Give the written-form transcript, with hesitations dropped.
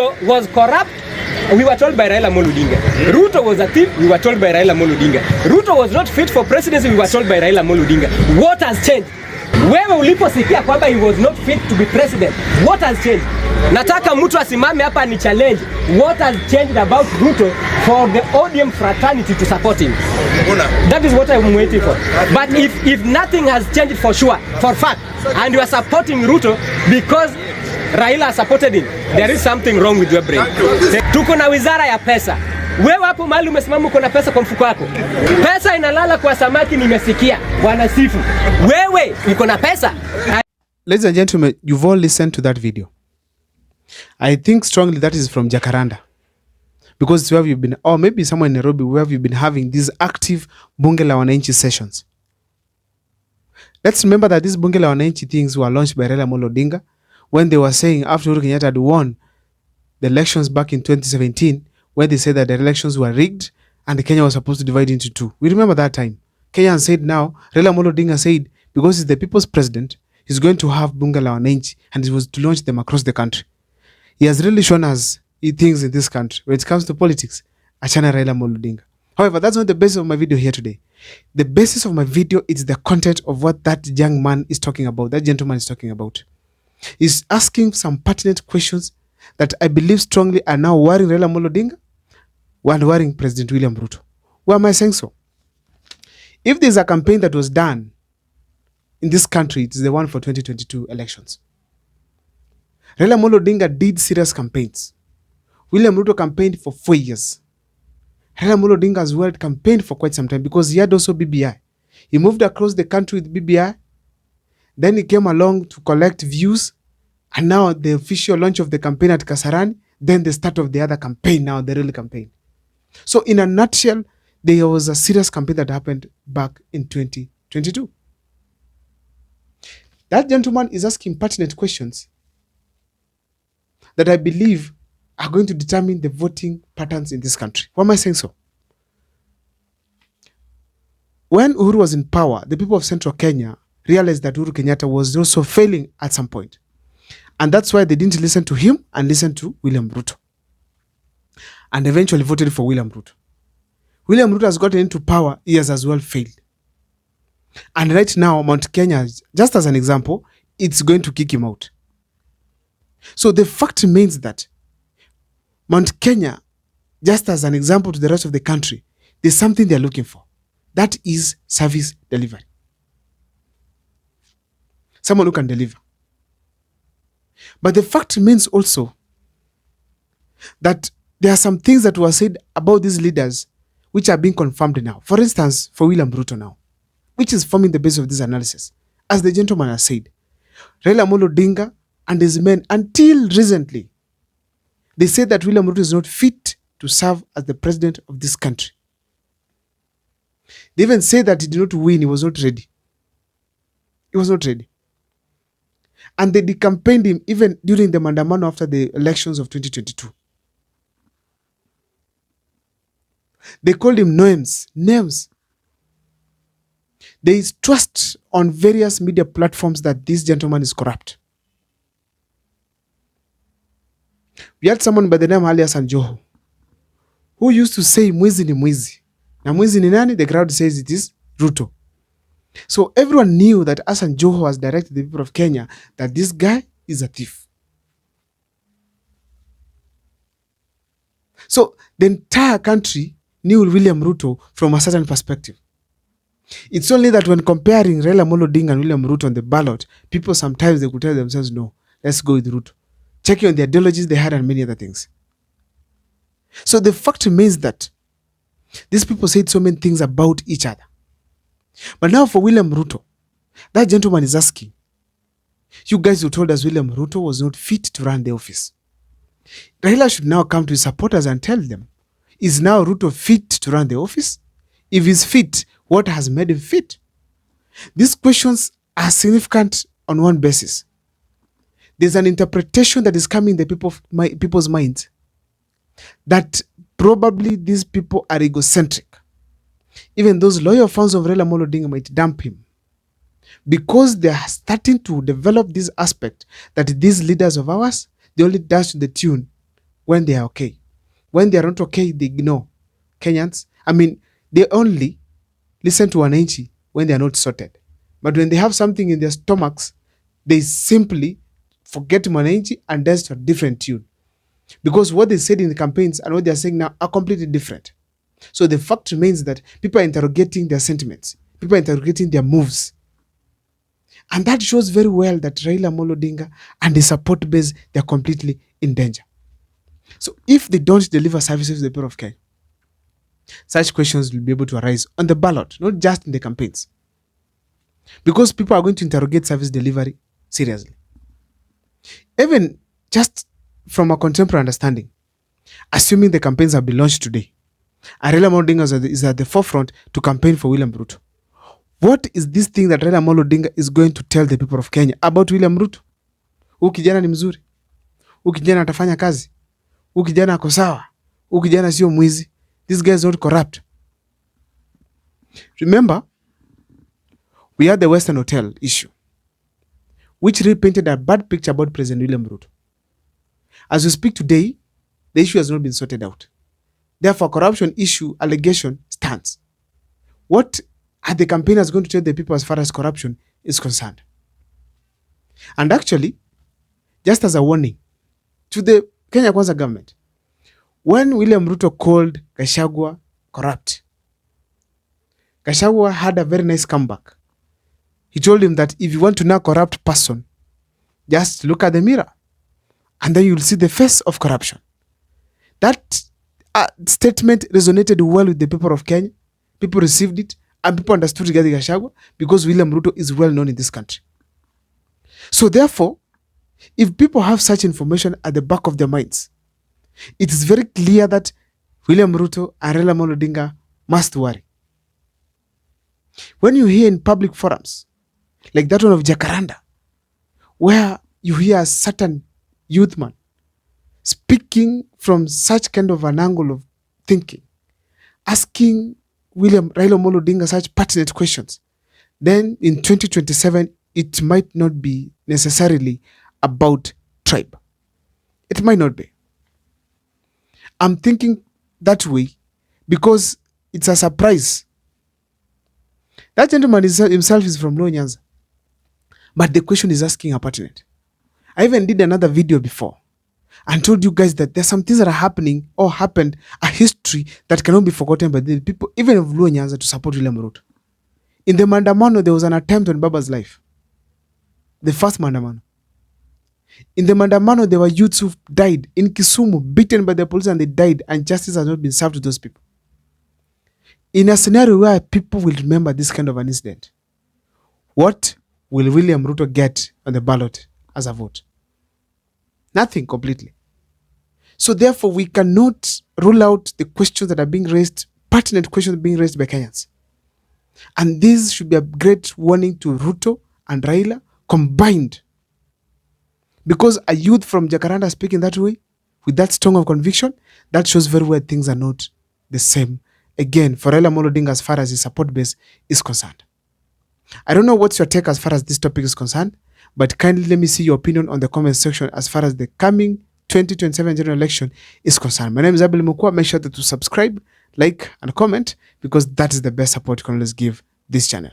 Ruto was corrupt. We were told by Raila Amolo Odinga. Ruto was a thief. We were told by Raila Amolo Odinga. Ruto was not fit for presidency. We were told by Raila Amolo Odinga. What has changed? Wewe uliposikia kwamba he was not fit to be president, what has changed? Nataka mtu asimame hapa ni challenge. What has changed about Ruto for the ODM fraternity to support him? That is what I'm waiting for. But if nothing has changed for sure, for fact, and you are supporting Ruto because Raila supported him, there is something wrong with your brain. Tuko na wizara ya pesa. Wewe hapo mahali umesimama uko na pesa kwa mfuko wako. Pesa inalala kwa samaki, nimesikia. Wanasifu. Wewe uko na pesa. Ladies and gentlemen, you've all listened to that video. I think strongly that is from Jacaranda. Because it's where you've been, or maybe somewhere in Nairobi, where you've been having these active Bunge la Wananchi sessions. Let's remember that these Bunge la Wananchi things were launched by Raila Amolo Odinga when they were saying after Uhuru Kenyatta had won the elections back in 2017, where they said that the elections were rigged and Kenya was supposed to divide into two. We remember that time. Kenya said now, Raila Amolo Odinga said, because he's the people's president, he's going to have Bunge la Wananchi and he was to launch them across the country. He has really shown us things in this country. When it comes to politics, achana Raila Amolo Odinga. However, that's not the basis of my video here today. The basis of my video is the content of what that young man is talking about, that gentleman is talking about. He's asking some pertinent questions that I believe strongly are now worrying Raila Amolo Odinga and worrying President William Ruto. Why am I saying so? If there's a campaign that was done in this country, it's the one for 2022 elections. Raila Amolo Odinga did serious campaigns. William Ruto campaigned for 4 years. Raila Amolo Odinga as well campaigned for quite some time because he had also BBI. He moved across the country with BBI. Then he came along to collect views. And now the official launch of the campaign at Kasarani. Then the start of the other campaign now, the real campaign. So in a nutshell, there was a serious campaign that happened back in 2022. That gentleman is asking pertinent questions that I believe are going to determine the voting patterns in this country. Why am I saying so? When Uhuru was in power, the people of Central Kenya realized that Uhuru Kenyatta was also failing at some point. And that's why they didn't listen to him and listen to William Ruto. And eventually voted for William Ruto. William Ruto has gotten into power, he has as well failed. And right now, Mount Kenya, just as an example, it's going to kick him out. So the fact remains that Mount Kenya, just as an example to the rest of the country, there's something they're looking for. That is service delivery. Someone who can deliver. But the fact remains also that there are some things that were said about these leaders which are being confirmed now. For instance, for William Ruto now, which is forming the basis of this analysis. As the gentleman has said, Raila Amolo Odinga and his men, until recently, they said that William Ruto is not fit to serve as the president of this country. They even said that he did not win, he was not ready. He was not ready. And they decampaigned him even during the Mandamano after the elections of 2022. They called him names. There is trust on various media platforms that this gentleman is corrupt. We had someone by the name alias Joho who used to say mwizi ni mwizi. Na mwizi ni nani? The crowd says it is Ruto. So everyone knew that Hassan Joho has directed the people of Kenya that this guy is a thief. So the entire country knew William Ruto from a certain perspective. It's only that when comparing Raila Amolo Odinga and William Ruto on the ballot, people sometimes they could tell themselves, no, let's go with Ruto. Checking on the ideologies they had and many other things. So the fact remains that these people said so many things about each other. But now for William Ruto, that gentleman is asking, you guys who told us William Ruto was not fit to run the office. Raila should now come to his supporters and tell them, is now Ruto fit to run the office? If he's fit, what has made him fit? These questions are significant on one basis. There's an interpretation that is coming in the people's minds that probably these people are egocentric. Even those loyal fans of Raila Amolo Odinga might dump him because they are starting to develop this aspect that these leaders of ours, they only dance to the tune when they are okay. When they are not okay, they ignore Kenyans. I mean, they only listen to wananchi when they are not sorted. But when they have something in their stomachs, they simply forget wananchi and dance to a different tune. Because what they said in the campaigns and what they are saying now are completely different. So the fact remains that people are interrogating their sentiments. People are interrogating their moves. And that shows very well that Raila Amolo Odinga and the support base, they're completely in danger. So if they don't deliver services to the people of Kenya, such questions will be able to arise on the ballot, not just in the campaigns. Because people are going to interrogate service delivery seriously. Even just from a contemporary understanding, assuming the campaigns have been launched today, and Raila Amolo Odinga is at the forefront to campaign for William Ruto, what is this thing that Raila Amolo Odinga is going to tell the people of Kenya about William Ruto? Huyu kijana ni mzuri. Huyu kijana atafanya kazi. Huyu kijana ako sawa. Huyu kijana sio mwizi. This guy is not corrupt. Remember, we had the Western Hotel issue, which repainted a bad picture about President William Ruto. As we speak today, the issue has not been sorted out. Therefore, corruption issue allegation stands. What are the campaigners going to tell the people as far as corruption is concerned? And actually, just as a warning to the Kenya Kwanza government, when William Ruto called Gachagua corrupt, Gachagua had a very nice comeback. He told him that if you want to know a corrupt person, just look at the mirror and then you'll see the face of corruption. That statement resonated well with the people of Kenya. People received it and people understood Rigathi Gachagua because William Ruto is well known in this country. So therefore, if people have such information at the back of their minds, it is very clear that William Ruto and Raila Amolo Odinga must worry. When you hear in public forums, like that one of Jacaranda, where you hear a certain youth man speaking from such kind of an angle of thinking, asking Raila Amolo Odinga such pertinent questions, then in 2027, it might not be necessarily about tribe. It might not be. I'm thinking that way because it's a surprise. That gentleman himself is from Luo Nyanza. But the question is asking are pertinent. I even did another video before and told you guys that there's some things that are happening or happened, a history that cannot be forgotten by the people, even of Luo Nyanza, to support William Ruto. In the Mandamano, there was an attempt on Baba's life. The first Mandamano. In the Mandamano, there were youths who died in Kisumu, beaten by the police, and they died, and justice has not been served to those people. In a scenario where people will remember this kind of an incident, what will William Ruto get on the ballot as a vote? Nothing completely. So therefore, we cannot rule out the questions that are being raised, pertinent questions being raised by Kenyans. And this should be a great warning to Ruto and Raila combined. Because a youth from Jacaranda speaking that way, with that strong of conviction, that shows very well things are not the same. Again, for Raila Amolo Odinga as far as his support base is concerned. I don't know what's your take as far as this topic is concerned, but kindly let me see your opinion on the comment section as far as the coming 2027 general election is concerned. My name is Abel Mukwa. Make sure to subscribe, like, and comment because that is the best support you can always give this channel.